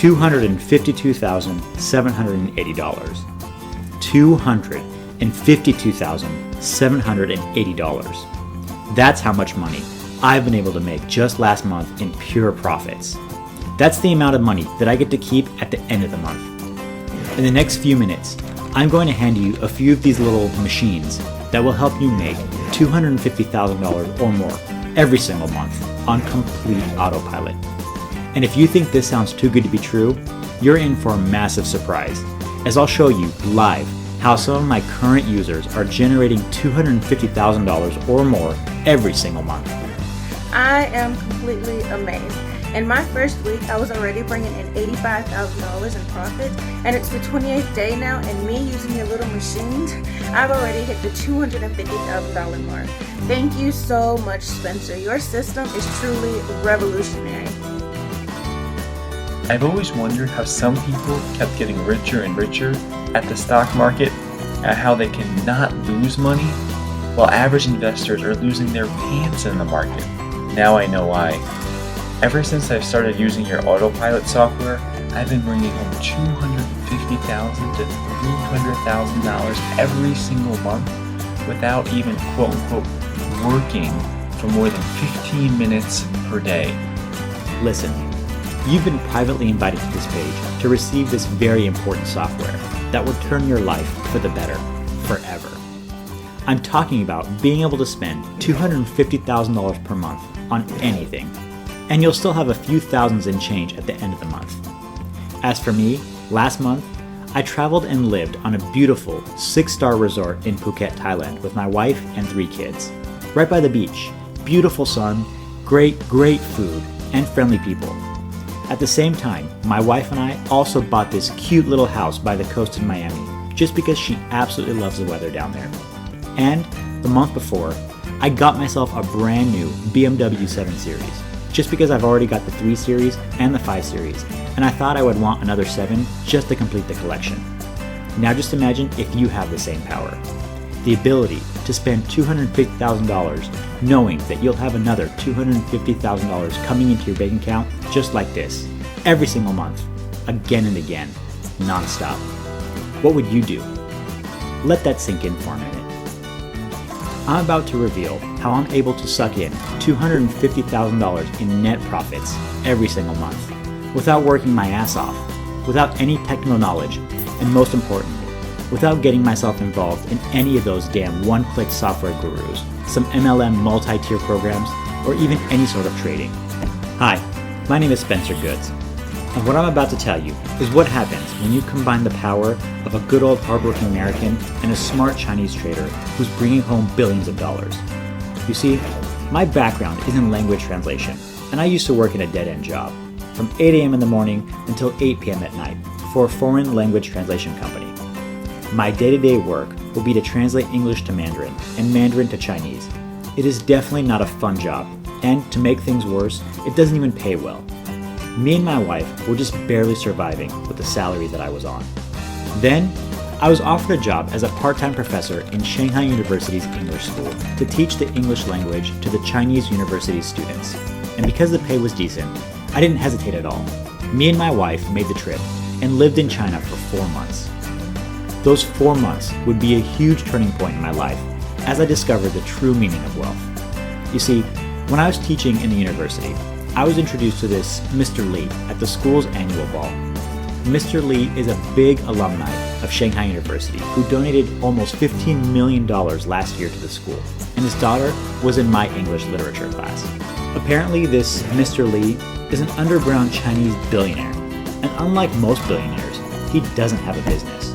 $252,780. $252,780. That's how much money I've been able to make just last month in pure profits. That's the amount of money that I get to keep at the end of the month. In the next few minutes, I'm going to hand you a few of these little machines that will help you make $250,000 or more every single month on complete autopilot. And if you think this sounds too good to be true, you're in for a massive surprise, as I'll show you live how some of my current users are generating $250,000 or more every single month. I am completely amazed. In my first week, I was already bringing in $85,000 in profit, and it's the 28th day now, and me using your little machines, I've already hit the $250,000 mark. Thank you so much, Spencer. Your system is truly revolutionary. I've always wondered how some people kept getting richer and richer at the stock market, and how they cannot lose money, while average investors are losing their pants in the market. Now I know why. Ever since I've started using your autopilot software, I've been bringing home $250,000 to $300,000 every single month without even quote-unquote working for more than 15 minutes per day. Listen, you've been privately invited to this page to receive this very important software that will turn your life for the better, forever. I'm talking about being able to spend $250,000 per month on anything, and you'll still have a few thousands in change at the end of the month. As for me, last month, I traveled and lived on a beautiful 6-star resort in Phuket, Thailand with my wife and 3 kids. Right by the beach, beautiful sun, great food, and friendly people. At the same time, my wife and I also bought this cute little house by the coast in Miami, just because she absolutely loves the weather down there. And the month before, I got myself a brand new BMW 7 Series, just because I've already got the 3 Series and the 5 Series, and I thought I would want another 7 just to complete the collection. Now just imagine if you have the same power. The ability to spend $250,000 knowing that you'll have another $250,000 coming into your bank account just like this, every single month, again and again, non-stop. What would you do? Let that sink in for a minute. I'm about to reveal how I'm able to suck in $250,000 in net profits every single month, without working my ass off, without any technical knowledge, and most importantly, without getting myself involved in any of those damn one-click software gurus, some MLM multi-tier programs, or even any sort of trading. Hi, my name is Spencer Goods, and what I'm about to tell you is what happens when you combine the power of a good old hardworking American and a smart Chinese trader who's bringing home billions of dollars. You see, my background is in language translation, and I used to work in a dead-end job from 8 a.m. in the morning until 8 p.m. at night for a foreign language translation company. My day-to-day work will be to translate English to Mandarin and Mandarin to Chinese. It is definitely not a fun job, and to make things worse, it doesn't even pay well. Me and my wife were just barely surviving with the salary that I was on. Then, I was offered a job as a part-time professor in Shanghai University's English school to teach the English language to the Chinese university students. And because the pay was decent, I didn't hesitate at all. Me and my wife made the trip and lived in China for 4 months. Those 4 months would be a huge turning point in my life as I discovered the true meaning of wealth. You see, when I was teaching in the university, I was introduced to this Mr. Lee at the school's annual ball. Mr. Lee is a big alumni of Shanghai University who donated almost $15 million last year to the school, and his daughter was in my English literature class. Apparently, this Mr. Lee is an underground Chinese billionaire, and unlike most billionaires, he doesn't have a business.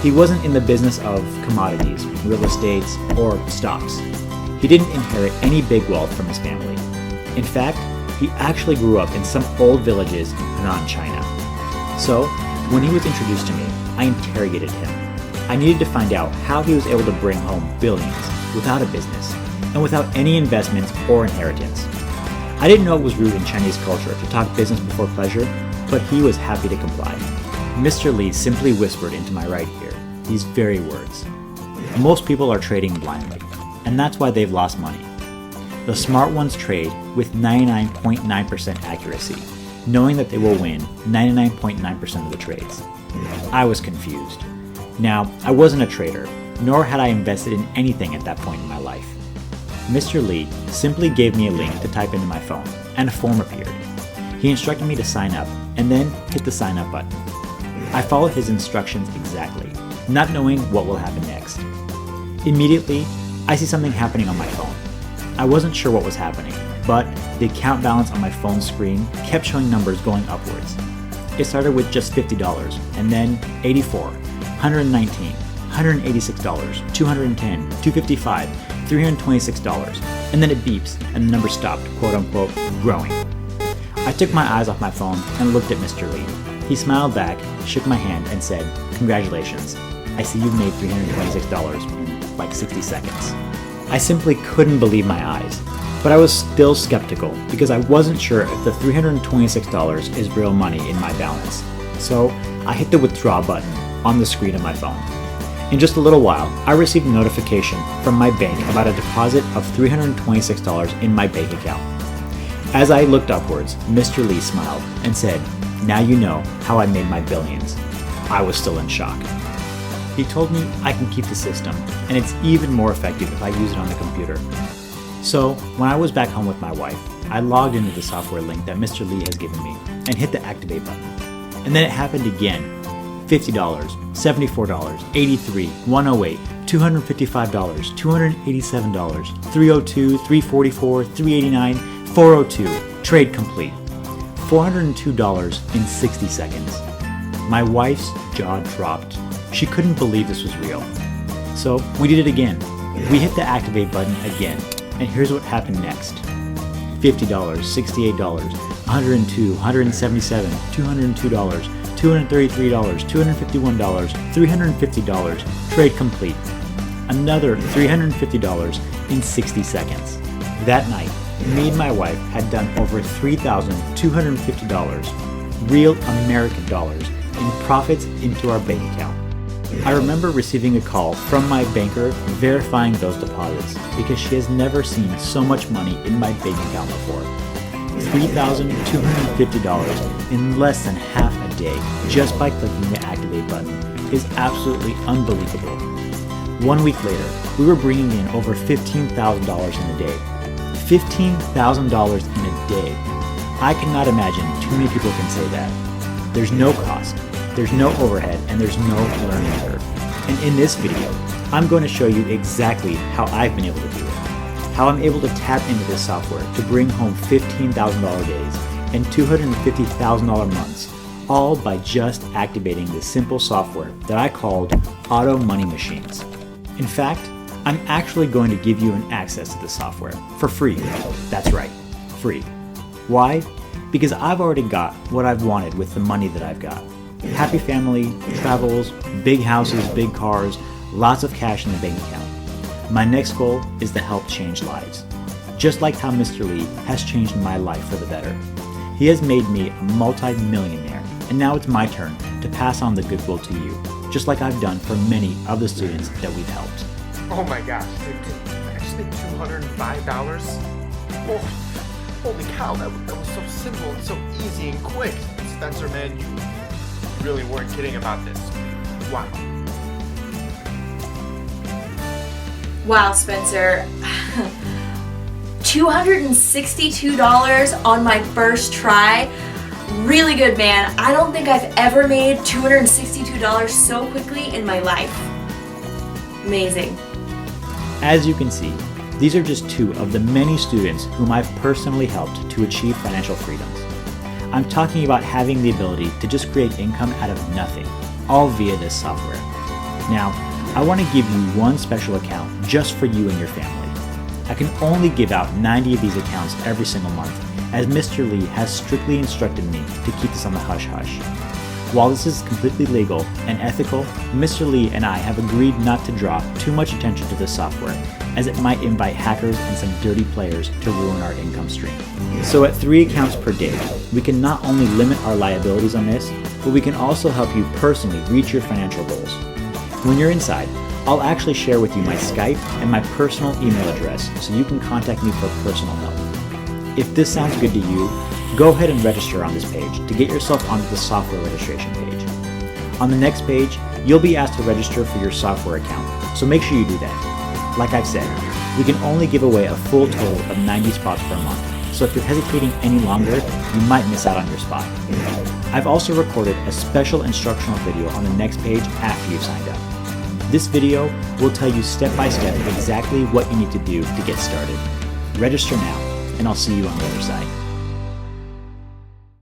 He wasn't in the business of commodities, real estate, or stocks. He didn't inherit any big wealth from his family. In fact, he actually grew up in some old villages in Henan, China. So, when he was introduced to me, I interrogated him. I needed to find out how he was able to bring home billions without a business and without any investments or inheritance. I didn't know it was rude in Chinese culture to talk business before pleasure, but he was happy to comply. Mr. Lee simply whispered into my right ear these very words. Most people are trading blindly, and that's why they've lost money. The smart ones trade with 99.9% accuracy, knowing that they will win 99.9% of the trades. I was confused. Now, I wasn't a trader, nor had I invested in anything at that point in my life. Mr. Lee simply gave me a link to type into my phone, and a form appeared. He instructed me to sign up, and then hit the sign up button. I followed his instructions exactly, not knowing what will happen next. Immediately, I see something happening on my phone. I wasn't sure what was happening, but the account balance on my phone screen kept showing numbers going upwards. It started with just $50, and then $84, $119, $186, $210, $255, $326, and then it beeps and the number stopped, quote unquote, growing. I took my eyes off my phone and looked at Mr. Lee. He smiled back, shook my hand, and said, "Congratulations. I see you've made $326 in like 60 seconds." I simply couldn't believe my eyes, but I was still skeptical because I wasn't sure if the $326 is real money in my balance. So I hit the withdraw button on the screen of my phone. In just a little while, I received a notification from my bank about a deposit of $326 in my bank account. As I looked upwards, Mr. Lee smiled and said, "Now you know how I made my billions." I was still in shock. He told me I can keep the system, and it's even more effective if I use it on the computer. So, when I was back home with my wife, I logged into the software link that Mr. Lee has given me and hit the activate button. And then it happened again. $50, $74, $83, $108, $255, $287, $302, $344, $389, $402, trade complete. $402 in 60 seconds. My wife's jaw dropped. She couldn't believe this was real. So we did it again. We hit the activate button again, and here's what happened next. $50, $68, $102, $177, $202, $233, $251, $350, trade complete. Another $350 in 60 seconds. That night, me and my wife had done over $3,250, real American dollars, in profits into our bank account. I remember receiving a call from my banker verifying those deposits because she has never seen so much money in my bank account before. $3,250 in less than half a day just by clicking the activate button is absolutely unbelievable. 1 week later, we were bringing in over $15,000 in a day. $15,000 in a day. I cannot imagine too many people can say that. There's no cost, there's no overhead, and there's no learning curve. And in this video, I'm going to show you exactly how I've been able to do it. How I'm able to tap into this software to bring home $15,000 days and $250,000 months, all by just activating this simple software that I called Auto Money Machines. In fact, I'm actually going to give you an access to the software for free. That's right, free. Why? Because I've already got what I've wanted with the money that I've got. Happy family, travels, big houses, big cars, lots of cash in the bank account. My next goal is to help change lives. Just like how Mr. Lee has changed my life for the better. He has made me a multi-millionaire, and now it's my turn to pass on the goodwill to you, just like I've done for many of the students that we've helped. Oh my gosh, dude, I just made $205? Oh, holy cow, that was so simple and so easy and quick. Spencer, man, you really weren't kidding about this. Wow. Wow, Spencer. $262 on my first try. Really good, man. I don't think I've ever made $262 so quickly in my life. Amazing. As you can see, these are just two of the many students whom I've personally helped to achieve financial freedoms. I'm talking about having the ability to just create income out of nothing, all via this software. Now, I want to give you one special account just for you and your family. I can only give out 90 of these accounts every single month, as Mr. Lee has strictly instructed me to keep this on the hush-hush. While this is completely legal and ethical, Mr. Lee and I have agreed not to draw too much attention to this software, as it might invite hackers and some dirty players to ruin our income stream. So at 3 accounts per day, we can not only limit our liabilities on this, but we can also help you personally reach your financial goals. When you're inside, I'll actually share with you my Skype and my personal email address so you can contact me for personal help. If this sounds good to you, Go ahead and register on this page to get yourself onto the software registration page. On the next page, you'll be asked to register for your software account, so make sure you do that. Like I've said, we can only give away a full total of 90 spots per month, so if you're hesitating any longer, you might miss out on your spot. I've also recorded a special instructional video on the next page after you've signed up. This video will tell you step by step exactly what you need to do to get started. Register now, and I'll see you on the other side.